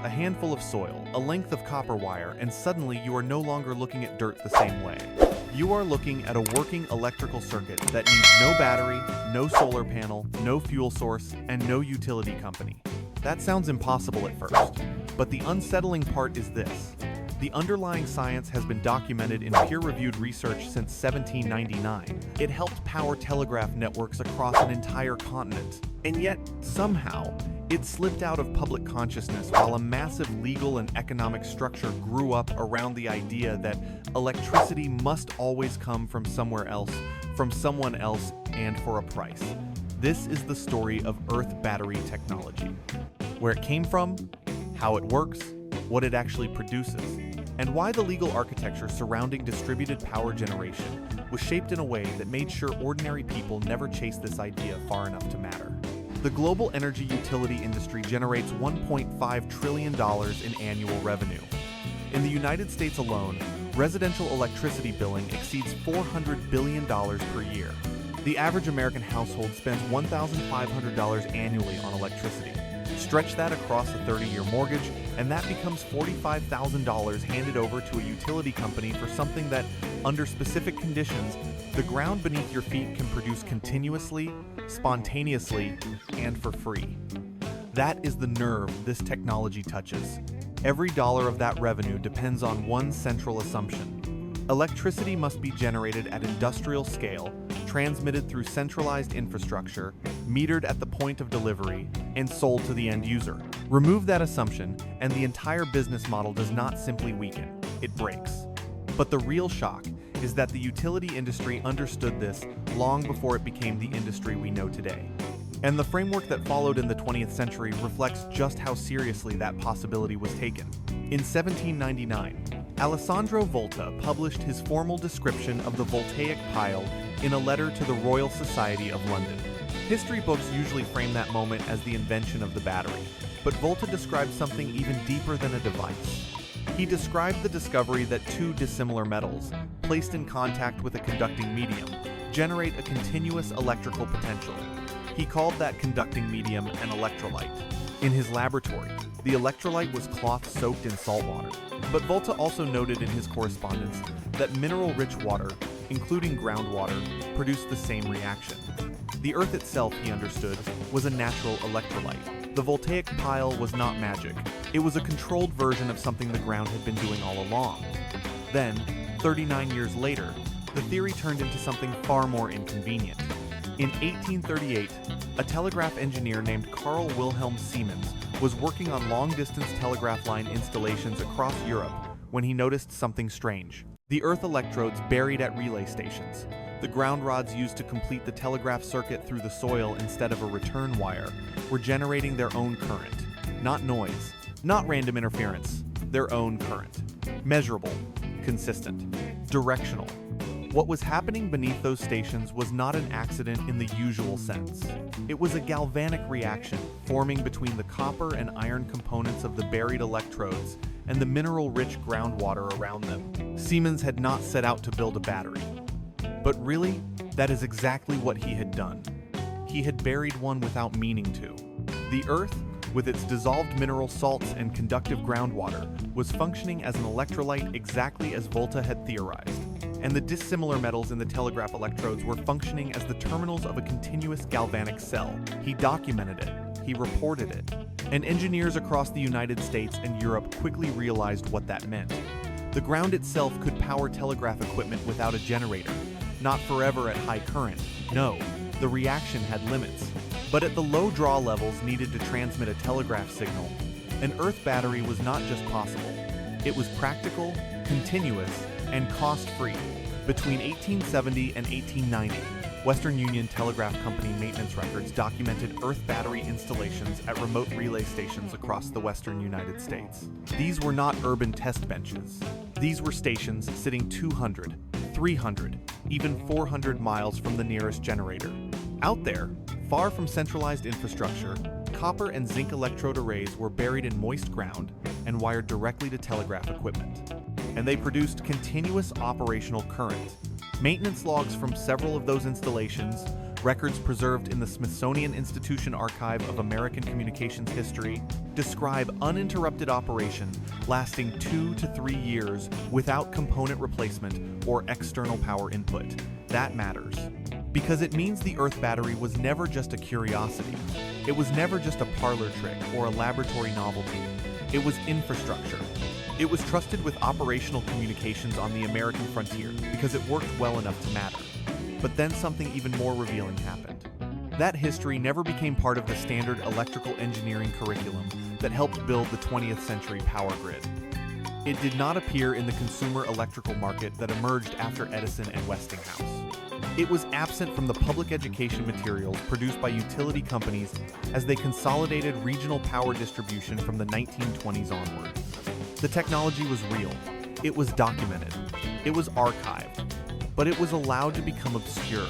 a handful of soil, a length of copper wire, and suddenly you are no longer looking at dirt the same way. You are looking at a working electrical circuit that needs no battery, no solar panel, no fuel source, and no utility company. That sounds impossible at first, but the unsettling part is this. The underlying science has been documented in peer-reviewed research since 1799. It helped power telegraph networks across an entire continent. And yet, somehow, it slipped out of public consciousness while a massive legal and economic structure grew up around the idea that electricity must always come from somewhere else, from someone else, and for a price. This is the story of Earth battery technology. Where it came from, how it works, what it actually produces, and why the legal architecture surrounding distributed power generation was shaped in a way that made sure ordinary people never chased this idea far enough to matter. The global energy utility industry generates $1.5 trillion in annual revenue. In the United States alone, residential electricity billing exceeds $400 billion per year. The average American household spends $1,500 annually on electricity. Stretch that across a 30-year mortgage, and that becomes $45,000 handed over to a utility company for something that, under specific conditions, the ground beneath your feet can produce continuously, spontaneously, and for free. That is the nerve this technology touches. Every dollar of that revenue depends on one central assumption. Electricity must be generated at industrial scale, transmitted through centralized infrastructure, metered at the point of delivery, and sold to the end user. Remove that assumption, and the entire business model does not simply weaken, it breaks. But the real shock is that the utility industry understood this long before it became the industry we know today. And the framework that followed in the 20th century reflects just how seriously that possibility was taken. In 1799, Alessandro Volta published his formal description of the voltaic pile in a letter to the Royal Society of London. History books usually frame that moment as the invention of the battery, but Volta described something even deeper than a device. He described the discovery that two dissimilar metals, placed in contact with a conducting medium, generate a continuous electrical potential. He called that conducting medium an electrolyte. In his laboratory, the electrolyte was cloth soaked in salt water. But Volta also noted in his correspondence that mineral-rich water, including groundwater, produced the same reaction. The Earth itself, he understood, was a natural electrolyte. The voltaic pile was not magic. It was a controlled version of something the ground had been doing all along. Then, 39 years later, the theory turned into something far more inconvenient. In 1838, a telegraph engineer named Carl Wilhelm Siemens was working on long-distance telegraph line installations across Europe when he noticed something strange. The earth electrodes buried at relay stations, the ground rods used to complete the telegraph circuit through the soil instead of a return wire, were generating their own current. Not noise, not random interference, their own current. Measurable, consistent, directional. What was happening beneath those stations was not an accident in the usual sense. It was a galvanic reaction forming between the copper and iron components of the buried electrodes and the mineral-rich groundwater around them. Siemens had not set out to build a battery. But really, that is exactly what he had done. He had buried one without meaning to. The Earth, with its dissolved mineral salts and conductive groundwater, was functioning as an electrolyte exactly as Volta had theorized. And the dissimilar metals in the telegraph electrodes were functioning as the terminals of a continuous galvanic cell. He documented it. He reported it. And engineers across the United States and Europe quickly realized what that meant. The ground itself could power telegraph equipment without a generator. Not forever at high current. No, the reaction had limits. But at the low draw levels needed to transmit a telegraph signal, an earth battery was not just possible. It was practical, continuous, and cost-free. Between 1870 and 1890, Western Union Telegraph Company maintenance records documented earth battery installations at remote relay stations across the western United States. These were not urban test benches. These were stations sitting 200, 300, even 400 miles from the nearest generator. Out there, far from centralized infrastructure, copper and zinc electrode arrays were buried in moist ground and wired directly to telegraph equipment. And they produced continuous operational current. Maintenance logs from several of those installations, Records preserved in the Smithsonian Institution Archive of American Communications History describe uninterrupted operation lasting 2 to 3 years without component replacement or external power input. That matters, because it means the Earth battery was never just a curiosity. It was never just a parlor trick or a laboratory novelty. It was infrastructure. It was trusted with operational communications on the American frontier because it worked well enough to matter. But then something even more revealing happened. That history never became part of the standard electrical engineering curriculum that helped build the 20th century power grid. It did not appear in the consumer electrical market that emerged after Edison and Westinghouse. It was absent from the public education materials produced by utility companies as they consolidated regional power distribution from the 1920s onward. The technology was real. It was documented. It was archived. But it was allowed to become obscure.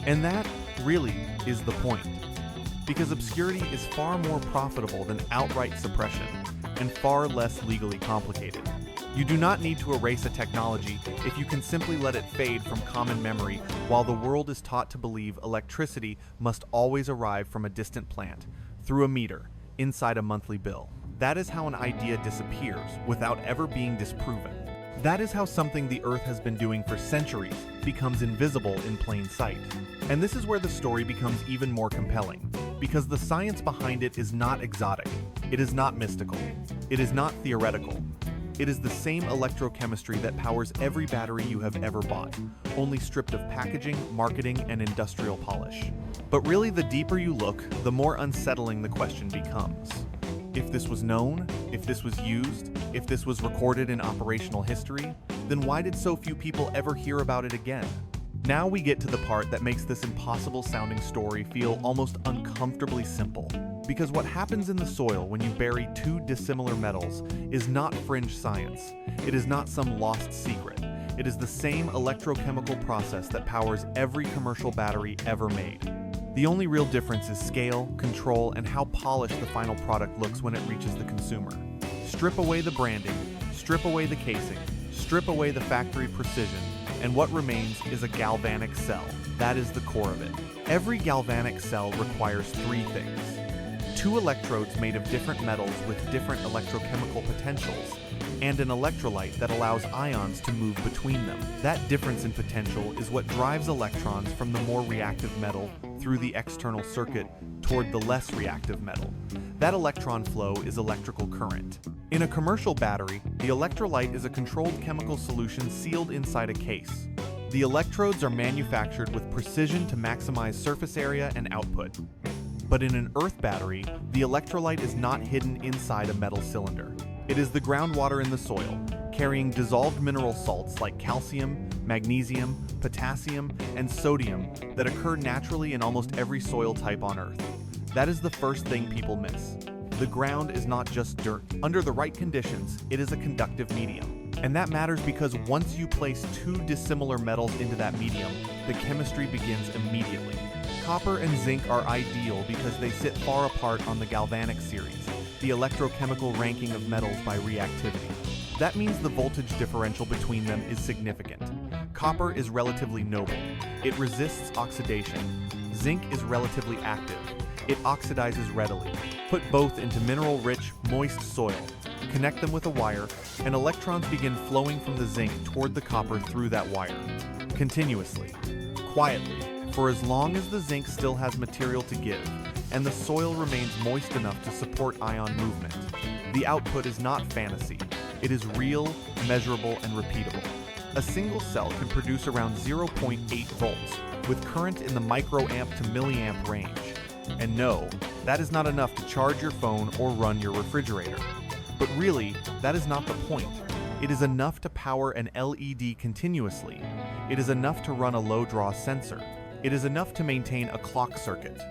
And that, really, is the point. Because obscurity is far more profitable than outright suppression, and far less legally complicated. You do not need to erase a technology if you can simply let it fade from common memory while the world is taught to believe electricity must always arrive from a distant plant, through a meter, inside a monthly bill. That is how an idea disappears without ever being disproven. That is how something the Earth has been doing for centuries becomes invisible in plain sight. And this is where the story becomes even more compelling, because the science behind it is not exotic, it is not mystical, it is not theoretical. It is the same electrochemistry that powers every battery you have ever bought, only stripped of packaging, marketing, and industrial polish. But really, the deeper you look, the more unsettling the question becomes. If this was known, if this was used, if this was recorded in operational history, then why did so few people ever hear about it again? Now we get to the part that makes this impossible-sounding story feel almost uncomfortably simple. Because what happens in the soil when you bury two dissimilar metals is not fringe science. It is not some lost secret. It is the same electrochemical process that powers every commercial battery ever made. The only real difference is scale, control, and how polished the final product looks when it reaches the consumer. Strip away the branding, strip away the casing, strip away the factory precision, and what remains is a galvanic cell. That is the core of it. Every galvanic cell requires three things: two electrodes made of different metals with different electrochemical potentials, and an electrolyte that allows ions to move between them. That difference in potential is what drives electrons from the more reactive metal through the external circuit toward the less reactive metal. That electron flow is electrical current. In a commercial battery, the electrolyte is a controlled chemical solution sealed inside a case. The electrodes are manufactured with precision to maximize surface area and output. But in an earth battery, the electrolyte is not hidden inside a metal cylinder. It is the groundwater in the soil, carrying dissolved mineral salts like calcium, magnesium, potassium, and sodium that occur naturally in almost every soil type on Earth. That is the first thing people miss. The ground is not just dirt. Under the right conditions, it is a conductive medium. And that matters because once you place two dissimilar metals into that medium, the chemistry begins immediately. Copper and zinc are ideal because they sit far apart on the galvanic series, the electrochemical ranking of metals by reactivity. That means the voltage differential between them is significant. Copper is relatively noble. It resists oxidation. Zinc is relatively active. It oxidizes readily. Put both into mineral-rich, moist soil. Connect them with a wire, and electrons begin flowing from the zinc toward the copper through that wire. Continuously. Quietly. For as long as the zinc still has material to give, and the soil remains moist enough to support ion movement. The output is not fantasy. It is real, measurable, and repeatable. A single cell can produce around 0.8 volts, with current in the microamp to milliamp range. And no, that is not enough to charge your phone or run your refrigerator. But really, that is not the point. It is enough to power an LED continuously. It is enough to run a low-draw sensor. It is enough to maintain a clock circuit.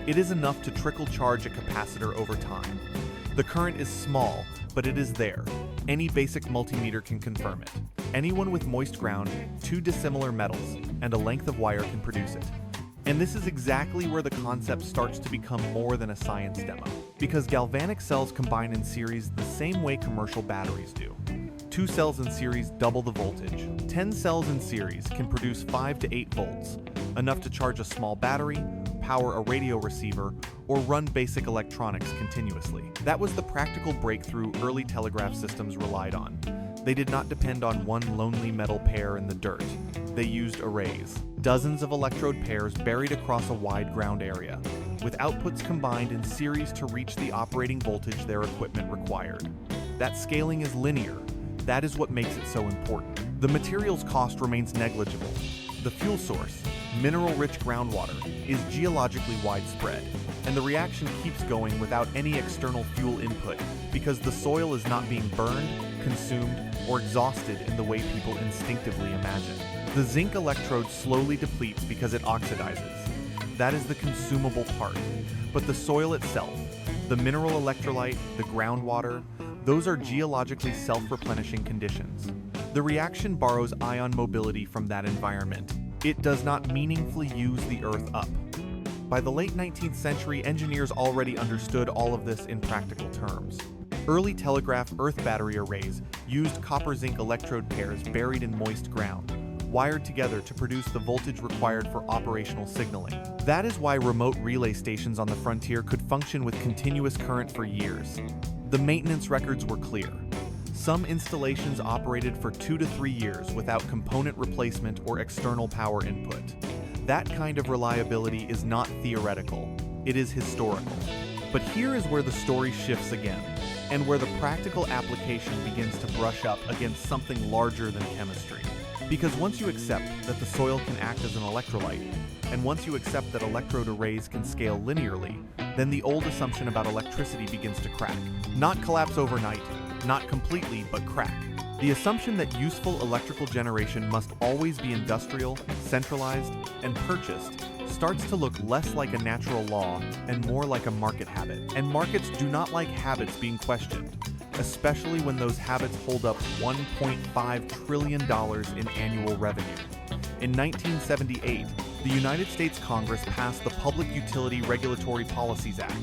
It is enough to trickle charge a capacitor over time. The current is small, but it is there. Any basic multimeter can confirm it. Anyone with moist ground, two dissimilar metals, and a length of wire can produce it. And this is exactly where the concept starts to become more than a science demo, because galvanic cells combine in series the same way commercial batteries do. Two 2 cells in series double the voltage. 10 cells in series can produce 5 to 8 volts, enough to charge a small battery, power a radio receiver, or run basic electronics continuously. That was the practical breakthrough early telegraph systems relied on. They did not depend on one lonely metal pair in the dirt. They used arrays, dozens of electrode pairs buried across a wide ground area, with outputs combined in series to reach the operating voltage their equipment required. That scaling is linear. That is what makes it so important. The materials cost remains negligible. The fuel source, mineral-rich groundwater, is geologically widespread, and the reaction keeps going without any external fuel input because the soil is not being burned, consumed, or exhausted in the way people instinctively imagine. The zinc electrode slowly depletes because it oxidizes. That is the consumable part. But the soil itself, the mineral electrolyte, the groundwater, those are geologically self-replenishing conditions. The reaction borrows ion mobility from that environment. It does not meaningfully use the Earth up. By the late 19th century, engineers already understood all of this in practical terms. Early telegraph earth battery arrays used copper-zinc electrode pairs buried in moist ground, wired together to produce the voltage required for operational signaling. That is why remote relay stations on the frontier could function with continuous current for years. The maintenance records were clear. Some installations operated for 2 to 3 years without component replacement or external power input. That kind of reliability is not theoretical, it is historical. But here is where the story shifts again, and where the practical application begins to brush up against something larger than chemistry. Because once you accept that the soil can act as an electrolyte, and once you accept that electrode arrays can scale linearly, then the old assumption about electricity begins to crack. Not collapse overnight, not completely, but crack. The assumption that useful electrical generation must always be industrial, centralized, and purchased starts to look less like a natural law and more like a market habit. And markets do not like habits being questioned, especially when those habits hold up $1.5 trillion in annual revenue. In 1978, the United States Congress passed the Public Utility Regulatory Policies Act,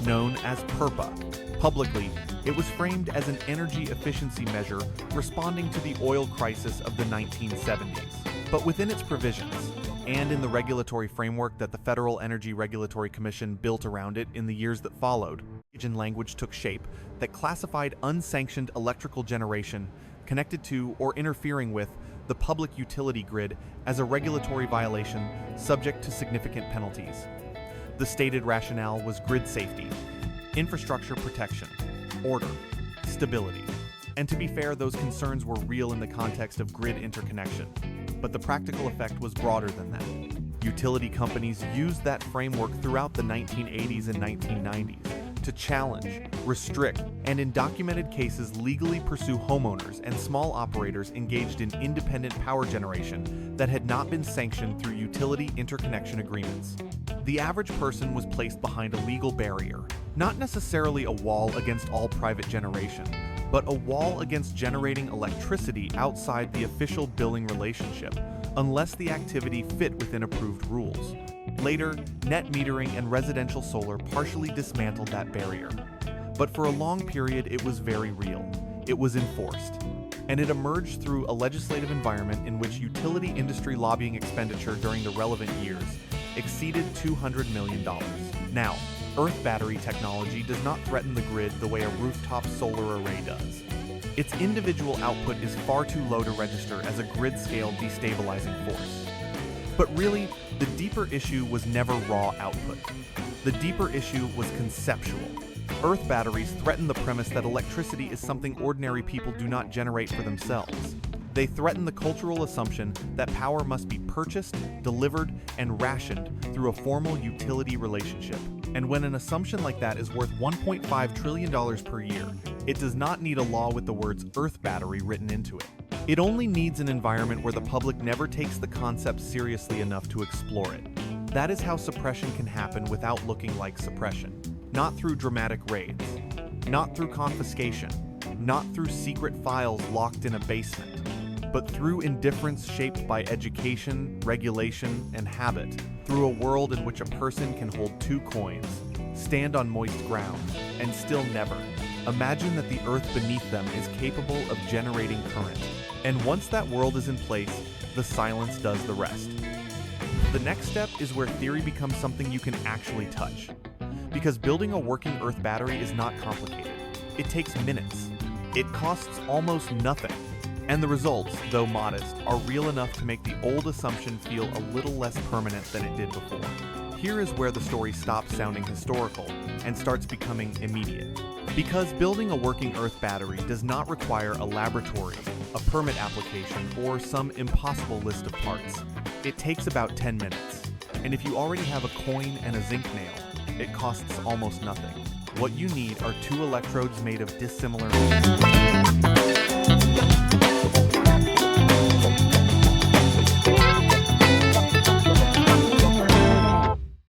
known as PURPA. Publicly, it was framed as an energy efficiency measure responding to the oil crisis of the 1970s. But within its provisions, and in the regulatory framework that the Federal Energy Regulatory Commission built around it in the years that followed, language took shape that classified unsanctioned electrical generation connected to or interfering with the public utility grid as a regulatory violation subject to significant penalties. The stated rationale was grid safety, infrastructure protection, order, stability. And to be fair, those concerns were real in the context of grid interconnection. But the practical effect was broader than that. Utility companies used that framework throughout the 1980s and 1990s to challenge, restrict, and in documented cases legally pursue homeowners and small operators engaged in independent power generation that had not been sanctioned through utility interconnection agreements. The average person was placed behind a legal barrier, not necessarily a wall against all private generation, but a wall against generating electricity outside the official billing relationship, unless the activity fit within approved rules. Later, net metering and residential solar partially dismantled that barrier. But for a long period, it was very real. It was enforced. And it emerged through a legislative environment in which utility industry lobbying expenditure during the relevant years exceeded $200 million. Now, earth battery technology does not threaten the grid the way a rooftop solar array does. Its individual output is far too low to register as a grid-scale destabilizing force. But really, the deeper issue was never raw output. The deeper issue was conceptual. Earth batteries threaten the premise that electricity is something ordinary people do not generate for themselves. They threaten the cultural assumption that power must be purchased, delivered, and rationed through a formal utility relationship. And when an assumption like that is worth $1.5 trillion per year, it does not need a law with the words earth battery written into it. It only needs an environment where the public never takes the concept seriously enough to explore it. That is how suppression can happen without looking like suppression. Not through dramatic raids, not through confiscation, not through secret files locked in a basement, but through indifference shaped by education, regulation, and habit, through a world in which a person can hold two coins, stand on moist ground, and still never, Imagine that the earth beneath them is capable of generating current. And once that world is in place, the silence does the rest. The next step is where theory becomes something you can actually touch. Because building a working Earth battery is not complicated. It takes minutes. It costs almost nothing. And the results, though modest, are real enough to make the old assumption feel a little less permanent than it did before. Here is where the story stops sounding historical and starts becoming immediate. Because building a working Earth battery does not require a laboratory, a permit application, or some impossible list of parts. It takes about 10 minutes. And if you already have a coin and a zinc nail, it costs almost nothing. What you need are two electrodes made of dissimilar materials.